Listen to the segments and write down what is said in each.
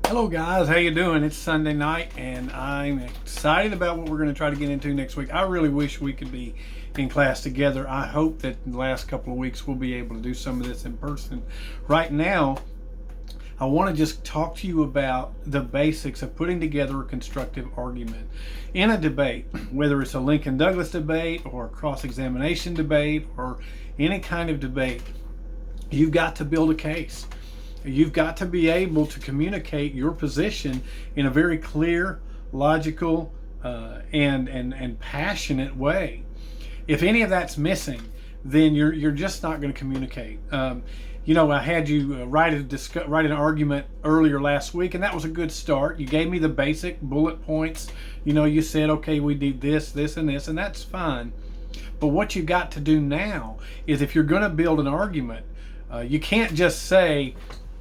Hello guys, how you doing? It's Sunday night and I'm excited about what we're going to try to get into next week. I really wish we could be in class together. I hope that in the last couple of weeks we'll be able to do some of this in person. Right now, I want to just talk to you about the basics of putting together a constructive argument. In a debate, whether it's a Lincoln Douglas debate or a cross-examination debate or any kind of debate, you've got to build a case. You've got to be able to communicate your position in a very clear, logical, and passionate way. If any of that's missing, then you're just not going to communicate. I had you write an argument earlier last week, and that was a good start. You gave me the basic bullet points. You said, okay, we need this, this, and this, and that's fine. But what you got to do now is, if you're going to build an argument, you can't just say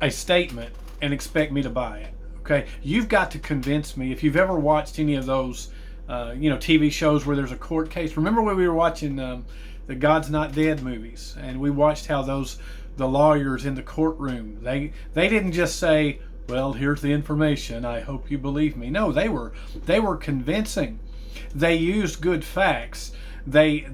a statement and expect me to buy it. Okay, you've got to convince me. If you've ever watched any of those, TV shows where there's a court case. Remember when we were watching the God's Not Dead movies, and we watched how the lawyers in the courtroom, they didn't just say, "Well, here's the information. I hope you believe me." No, they were convincing. They used good facts. They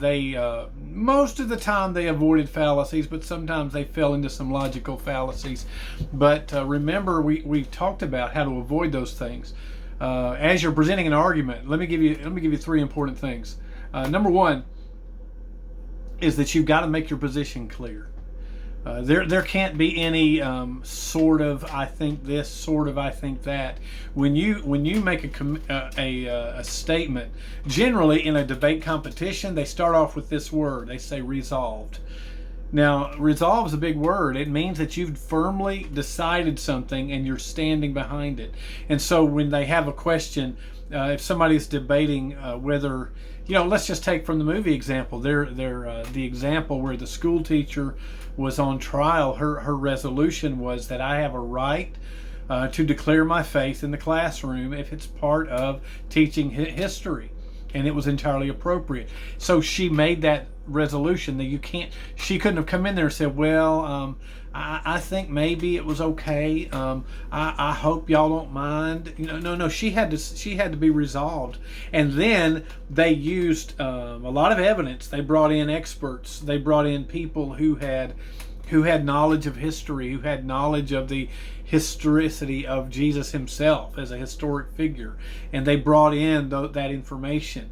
most of the time they avoided fallacies, but sometimes they fell into some logical fallacies. But remember, we talked about how to avoid those things. As you're presenting an argument, let me give you three important things. Number one is that you've got to make your position clear. There can't be any sort of I think this, sort of I think that. When you make a statement, generally in a debate competition, they start off with this word. They say resolved. Now, resolve is a big word. It means that you've firmly decided something and you're standing behind it. And so when they have a question, if somebody's debating whether, let's just take from the movie example. The example where the school teacher was on trial. Her resolution was that I have a right to declare my faith in the classroom if it's part of teaching history, and it was entirely appropriate. So she made that resolution that she couldn't have come in there and said, well, I think maybe it was okay. I hope y'all don't mind. No. She had to be resolved. And then they used a lot of evidence. They brought in experts. They brought in people who had knowledge of history, who had knowledge of the historicity of Jesus himself as a historic figure, and they brought in that information.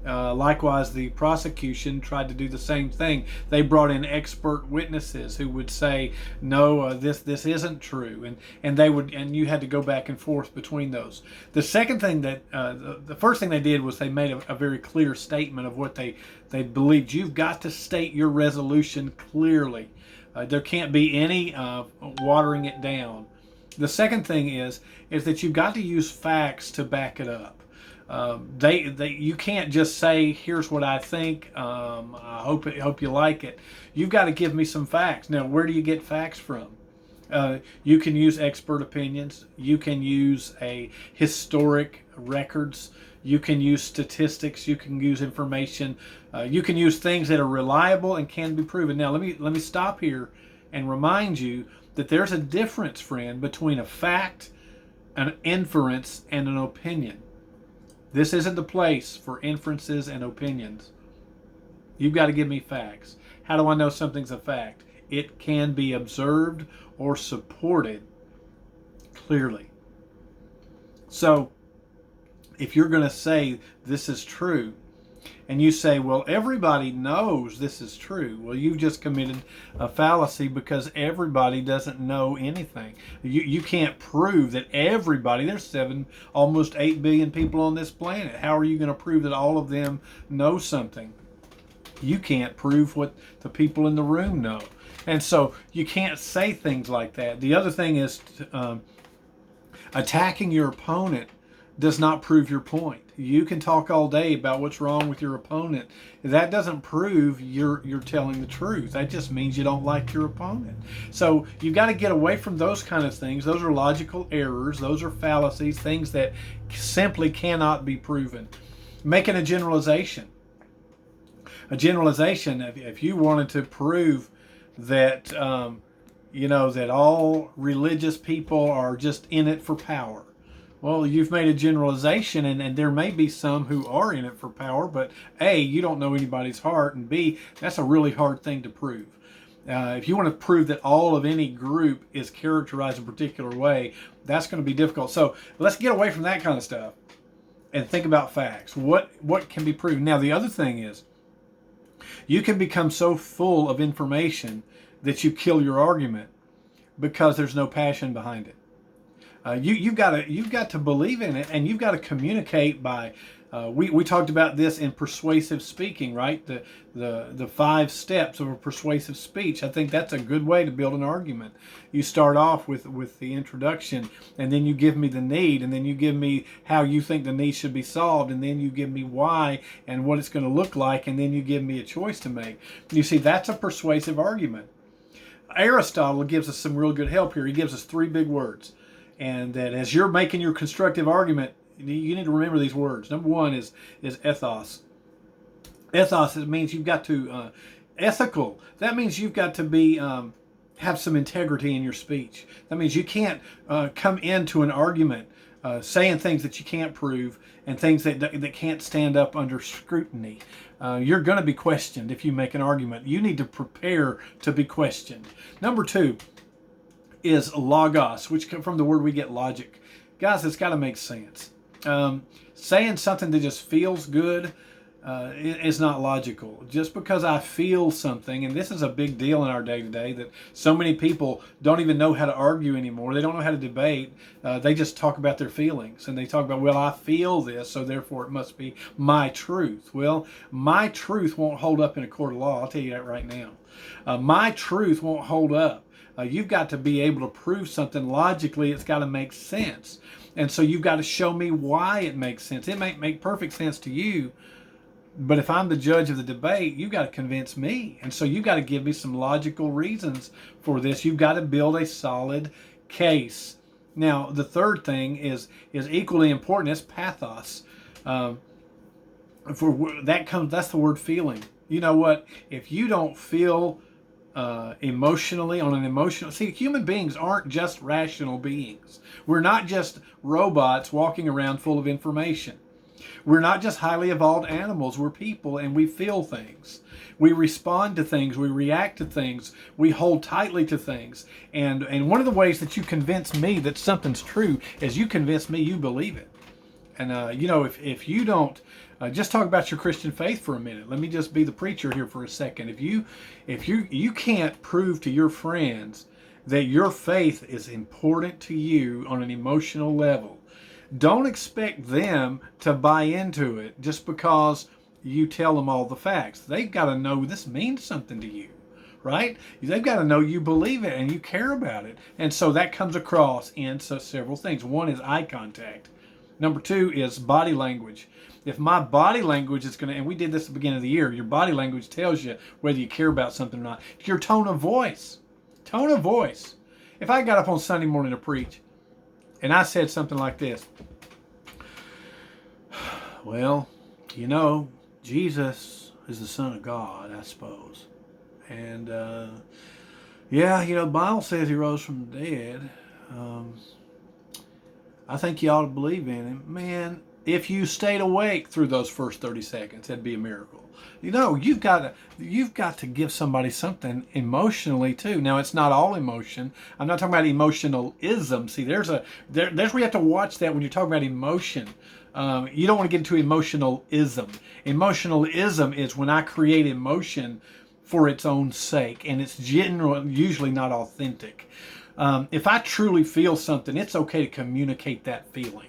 Likewise, the prosecution tried to do the same thing. They brought in expert witnesses who would say, "No, this isn't true," and you had to go back and forth between those. The second thing the first thing they did was they made a very clear statement of what they believed. You've got to state your resolution clearly. There can't be any watering it down. The second thing is that you've got to use facts to back it up. You can't just say, "Here's what I think. I hope you like it." You've got to give me some facts. Now, where do you get facts from? You can use expert opinions. You can use historic records. You can use statistics. You can use information. You can use things that are reliable and can be proven. Now, let me stop here and remind you that there's a difference, friend, between a fact, an inference, and an opinion. This isn't the place for inferences and opinions. You've got to give me facts. How do I know something's a fact? It can be observed or supported clearly. So, if you're going to say this is true, and you say, well, everybody knows this is true, well, you've just committed a fallacy, because everybody doesn't know anything. You can't prove that everybody, there's almost 8 billion people on this planet. How are you going to prove that all of them know something? You can't prove what the people in the room know. And so you can't say things like that. The other thing is attacking your opponent does not prove your point. You can talk all day about what's wrong with your opponent. That doesn't prove you're telling the truth. That just means you don't like your opponent. So you've got to get away from those kind of things. Those are logical errors. Those are fallacies, things that simply cannot be proven. Making a generalization. If you wanted to prove that that all religious people are just in it for power. Well, you've made a generalization, and there may be some who are in it for power, but A, you don't know anybody's heart, and B, that's a really hard thing to prove. If you want to prove that all of any group is characterized a particular way, that's going to be difficult. So let's get away from that kind of stuff and think about facts. What can be proven? Now, the other thing is, you can become so full of information that you kill your argument because there's no passion behind it. You've got to believe in it, and you've got to communicate by. We talked about this in persuasive speaking, right? The 5 steps of a persuasive speech. I think that's a good way to build an argument. You start off with the introduction, and then you give me the need, and then you give me how you think the need should be solved, and then you give me why and what it's going to look like, and then you give me a choice to make. You see, that's a persuasive argument. Aristotle gives us some real good help here. He gives us 3 big words. And that as you're making your constructive argument, you need to remember these words. Number 1 is ethos. Ethos, it means you've got to, ethical. That means you've got to be, have some integrity in your speech. That means you can't come into an argument saying things that you can't prove and things that can't stand up under scrutiny. You're going to be questioned if you make an argument. You need to prepare to be questioned. Number 2 is logos, which comes from the word we get logic. Guys, it's got to make sense. Saying something that just feels good is not logical. Just because I feel something, and this is a big deal in our day-to-day, that so many people don't even know how to argue anymore. They don't know how to debate. They just talk about their feelings, and they talk about, well, I feel this, so therefore it must be my truth. Well, my truth won't hold up in a court of law. I'll tell you that right now. My truth won't hold up. You've got to be able to prove something logically. It's got to make sense. And so you've got to show me why it makes sense. It may make perfect sense to you, but if I'm the judge of the debate, you've got to convince me. And so you've got to give me some logical reasons for this. You've got to build a solid case. Now, the third thing is equally important. It's pathos. That's the word feeling. You know what? If you don't feel emotionally, on an emotional, see, human beings aren't just rational beings. We're not just robots walking around full of information. We're not just highly evolved animals. We're people, and we feel things. We respond to things. We react to things. We hold tightly to things. And one of the ways that you convince me that something's true is you convince me you believe it. And if you don't, just talk about your Christian faith for a minute. Let me just be the preacher here for a second. If you can't prove to your friends that your faith is important to you on an emotional level, don't expect them to buy into it just because you tell them all the facts. They've got to know this means something to you, right? They've got to know you believe it and you care about it. And so that comes across in several things. 1 is eye contact. Number 2 is body language. If my body language is going to, and we did this at the beginning of the year, your body language tells you whether you care about something or not. Your tone of voice. Tone of voice. If I got up on Sunday morning to preach and I said something like this, well, Jesus is the Son of God, I suppose. And, the Bible says he rose from the dead. I think you ought to believe in him. Man, if you stayed awake through those first 30 seconds, that'd be a miracle. You've got to give somebody something emotionally too. Now, it's not all emotion. I'm not talking about emotionalism. See, there's where you have to watch that when you're talking about emotion. You don't want to get into emotionalism. Emotionalism is when I create emotion for its own sake, and it's usually not authentic. If I truly feel something, it's okay to communicate that feeling.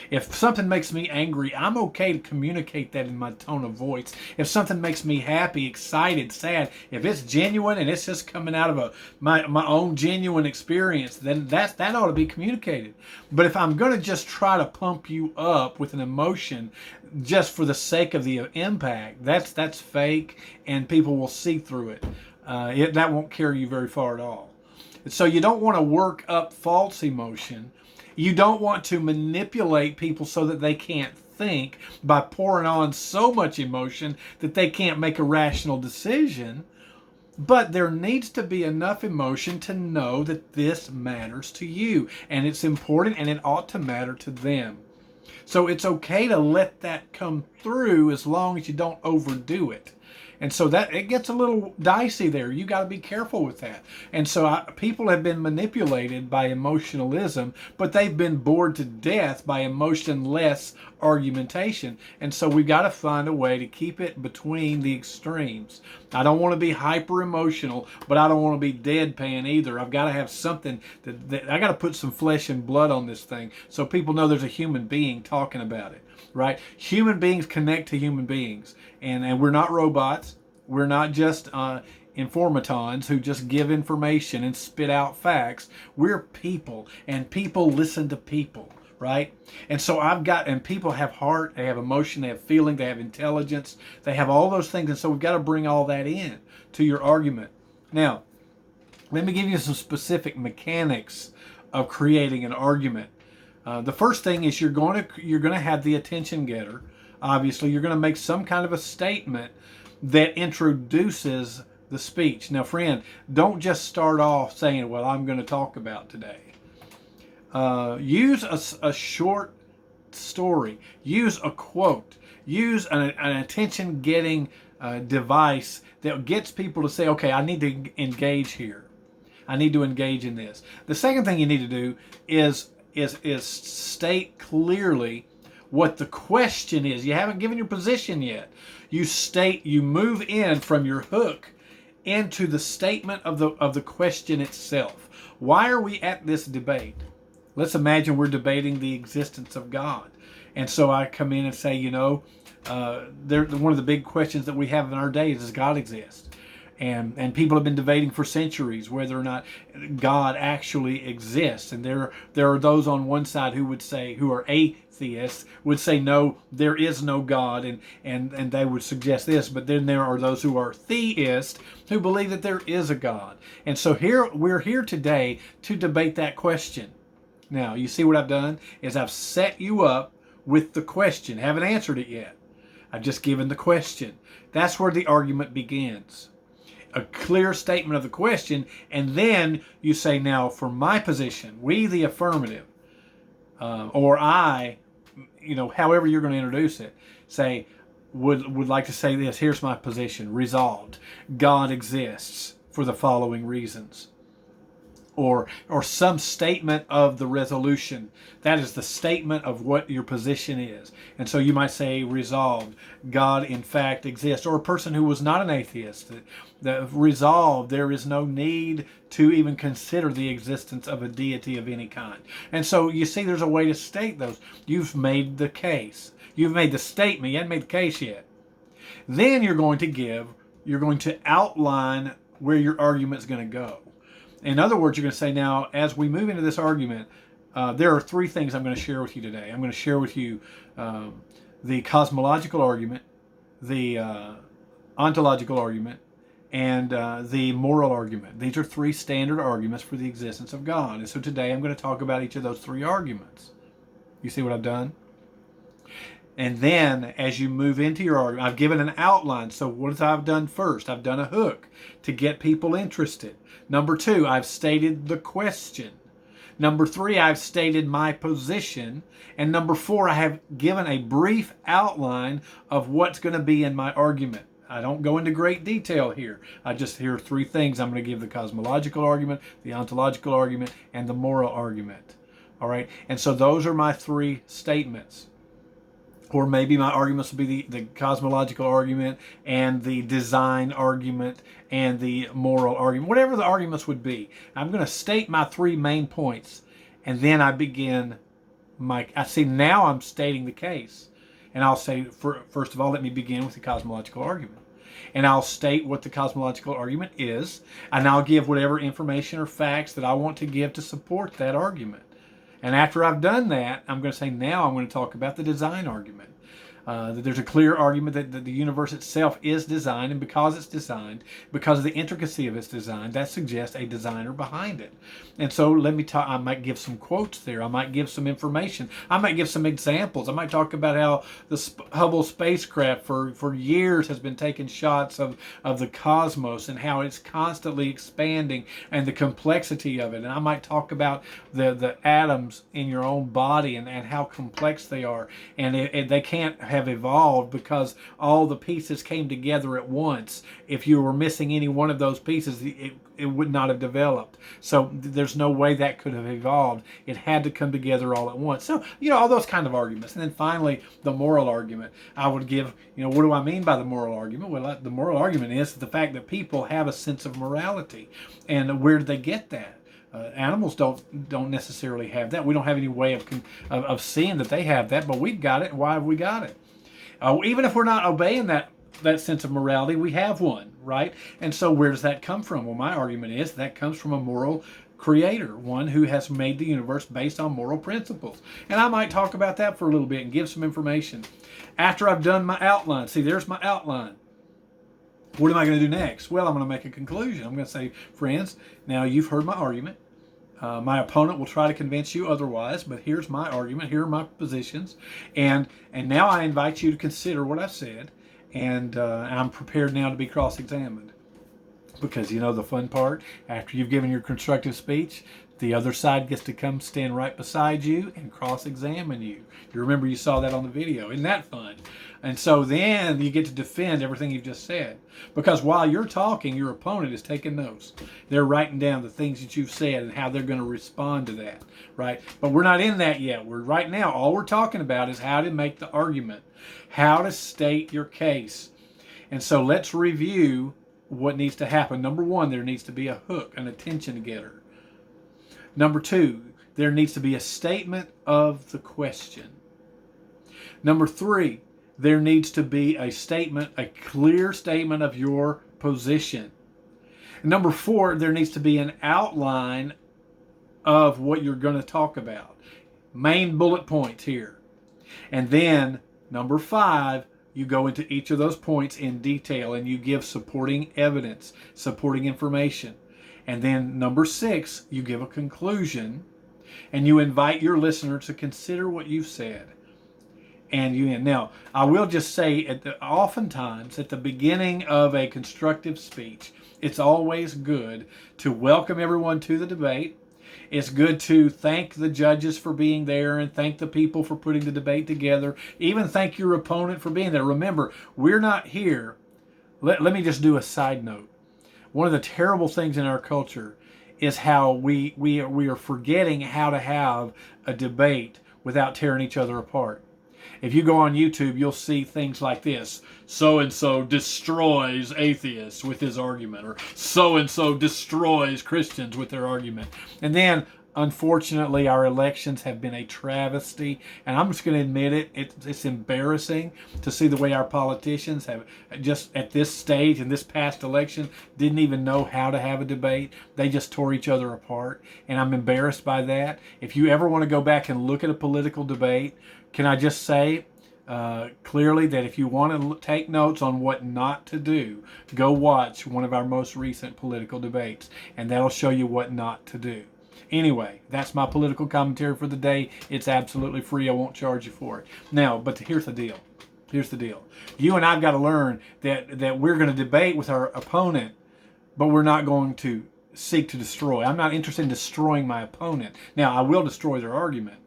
If something makes me angry, I'm okay to communicate that in my tone of voice. If something makes me happy, excited, sad, if it's genuine and it's just coming out of my own genuine experience, then that ought to be communicated. But if I'm going to just try to pump you up with an emotion just for the sake of the impact, that's fake, and people will see through it. That won't carry you very far at all. So you don't want to work up false emotion. You don't want to manipulate people so that they can't think by pouring on so much emotion that they can't make a rational decision. But there needs to be enough emotion to know that this matters to you, and it's important, and it ought to matter to them. So it's okay to let that come through as long as you don't overdo it. And so that it gets a little dicey there. You got to be careful with that. And so people have been manipulated by emotionalism, but they've been bored to death by emotionless argumentation. And so we've got to find a way to keep it between the extremes. I don't want to be hyper emotional, but I don't want to be deadpan either. I've got to have something that I got to put some flesh and blood on this thing so people know there's a human being talking about it. Right? Human beings connect to human beings, and we're not robots. We're not just informatons who just give information and spit out facts. We're people, and people listen to people, right? And so and people have heart, they have emotion, they have feeling, they have intelligence, they have all those things, and so we've got to bring all that in to your argument. Now, let me give you some specific mechanics of creating an argument. The first thing is you're going to have the attention getter. Obviously, you're going to make some kind of a statement that introduces the speech. Now, friend, don't just start off saying, "Well, I'm going to talk about today." Use a short story. Use a quote. Use an attention-getting device that gets people to say, "Okay, I need to engage here. I need to engage in this." The second thing you need to do is state clearly what the question is. You haven't given your position yet. You move in from your hook into the statement of the question itself. Why are we at this debate? Let's imagine we're debating the existence of God. And so I come in and say, one of the big questions that we have in our day is, does God exist? And people have been debating for centuries whether or not God actually exists. And there are those on one side who are atheists, would say, no, there is no God, and they would suggest this. But then there are those who are theists who believe that there is a God. And so we're here today to debate that question. Now, you see what I've done is I've set you up with the question. Haven't answered it yet. I've just given the question. That's where the argument begins. A clear statement of the question, and then you say, now for my position, we the affirmative, or I, however you're going to introduce it, say, would like to say this, here's my position, resolved. God exists for the following reasons. Or some statement of the resolution. That is the statement of what your position is. And so you might say, resolved, God in fact exists. Or a person who was not an atheist, that resolved, there is no need to even consider the existence of a deity of any kind. And so you see there's a way to state those. You've made the case. You've made the statement. You haven't made the case yet. Then you're going to outline where your argument's going to go. In other words, you're going to say, now, as we move into this argument, there are three things I'm going to share with you today. I'm going to share with you the cosmological argument, the ontological argument, and the moral argument. These are three standard arguments for the existence of God. And so today I'm going to talk about each of those three arguments. You see what I've done? And then as you move into your argument, I've given an outline. So what have I done first? I've done a hook to get people interested. Number two, I've stated the question. Number three, I've stated my position. And number four, I have given a brief outline of what's going to be in my argument. I don't go into great detail here. Here are three things. I'm going to give the cosmological argument, the ontological argument, and the moral argument. All right? And so those are my three statements. Or maybe my arguments will be the cosmological argument and the design argument and the moral argument. Whatever the arguments would be. I'm going to state my three main points. And then I begin now I'm stating the case. And I'll say, first of all, let me begin with the cosmological argument. And I'll state what the cosmological argument is. And I'll give whatever information or facts that I want to give to support that argument. And after I've done that, I'm going to say, now I'm going to talk about the design argument. That there's a clear argument that the universe itself is designed, and because it's designed, because of the intricacy of its design, that suggests a designer behind it. And so let me talk. I might give some quotes there. I might give some information. I might give some examples. I might talk about how the Hubble spacecraft for years has been taking shots of the cosmos and how it's constantly expanding and the complexity of it. And I might talk about the atoms in your own body and how complex they are. And they can't have evolved because all the pieces came together at once. If you were missing any one of those pieces, it would not have developed. So there's no way that could have evolved. It had to come together all at once. So, all those kind of arguments. And then finally, the moral argument. I would give, what do I mean by the moral argument? Well, the moral argument is the fact that people have a sense of morality. And where do they get that? Animals don't necessarily have that. We don't have any way of seeing that they have that, but we've got it. Why have we got it? Even if we're not obeying that sense of morality, we have one, right? And so where does that come from? Well, my argument is that comes from a moral creator, one who has made the universe based on moral principles. And I might talk about that for a little bit and give some information. After I've done my outline, see, there's my outline. What am I going to do next? Well, I'm going to make a conclusion. I'm going to say, friends, now you've heard my argument. My opponent will try to convince you otherwise, but here's my argument. Here are my positions. And now I invite you to consider what I've said. And I'm prepared now to be cross-examined. Because the fun part, after you've given your constructive speech, the other side gets to come stand right beside you and cross-examine you. You remember you saw that on the video. Isn't that fun? And so then you get to defend everything you've just said. Because while you're talking, your opponent is taking notes. They're writing down the things that you've said and how they're going to respond to that, right? But we're not in that yet. Right now, all we're talking about is how to make the argument, how to state your case. And so let's review what needs to happen. Number one, there needs to be a hook, an attention getter. Number two, there needs to be a statement of the question. Number three, there needs to be a statement, a clear statement of your position. Number four, there needs to be an outline of what you're going to talk about. Main bullet points here. And then, number five, you go into each of those points in detail and you give supporting evidence, supporting information. And then number six, you give a conclusion and you invite your listener to consider what you've said. Now, I will just say, oftentimes at the beginning of a constructive speech, it's always good to welcome everyone to the debate. It's good to thank the judges for being there and thank the people for putting the debate together. Even thank your opponent for being there. Remember, we're not here. Let me just do a side note. One of the terrible things in our culture is how we are forgetting how to have a debate without tearing each other apart. If you go on YouTube, you'll see things like this. So-and-so destroys atheists with his argument, or so-and-so destroys Christians with their argument. And then, unfortunately, our elections have been a travesty. And I'm just going to admit it. It's embarrassing to see the way our politicians have just at this stage in this past election didn't even know how to have a debate. They just tore each other apart. And I'm embarrassed by that. If you ever want to go back and look at a political debate, can I just say clearly that if you want to take notes on what not to do, go watch one of our most recent political debates, and that'll show you what not to do. Anyway, that's my political commentary for the day. It's absolutely free. I won't charge you for it. Now, but here's the deal. Here's the deal. You and I've got to learn that we're going to debate with our opponent, but we're not going to seek to destroy. I'm not interested in destroying my opponent. Now, I will destroy their argument.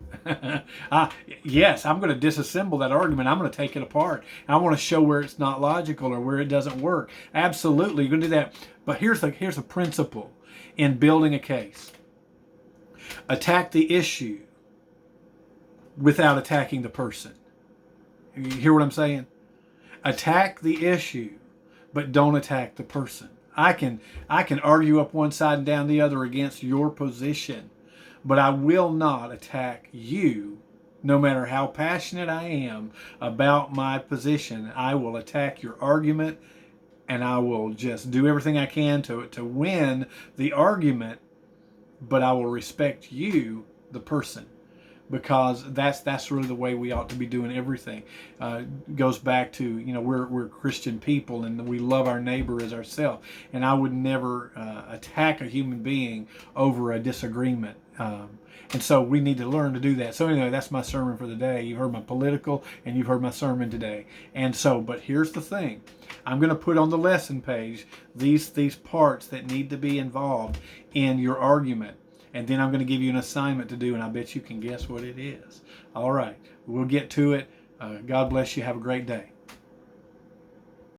Yes, I'm going to disassemble that argument. I'm going to take it apart. I want to show where it's not logical or where it doesn't work. Absolutely, you're going to do that. But here's the principle in building a case. Attack the issue without attacking the person. You hear what I'm saying? Attack the issue, but don't attack the person. I can argue up one side and down the other against your position, but I will not attack you. No matter how passionate I am about my position, I will attack your argument, and I will just do everything I can to win the argument, but I will respect you, the person. because that's really the way we ought to be doing everything. Goes back to, we're Christian people and we love our neighbor as ourselves. And I would never attack a human being over a disagreement. And so we need to learn to do that. So anyway, that's my sermon for the day. You've heard my political and you've heard my sermon today. And so, but here's the thing. I'm going to put on the lesson page these parts that need to be involved in your argument. And then I'm going to give you an assignment to do, and I bet you can guess what it is. All right, we'll get to it. God bless you. Have a great day.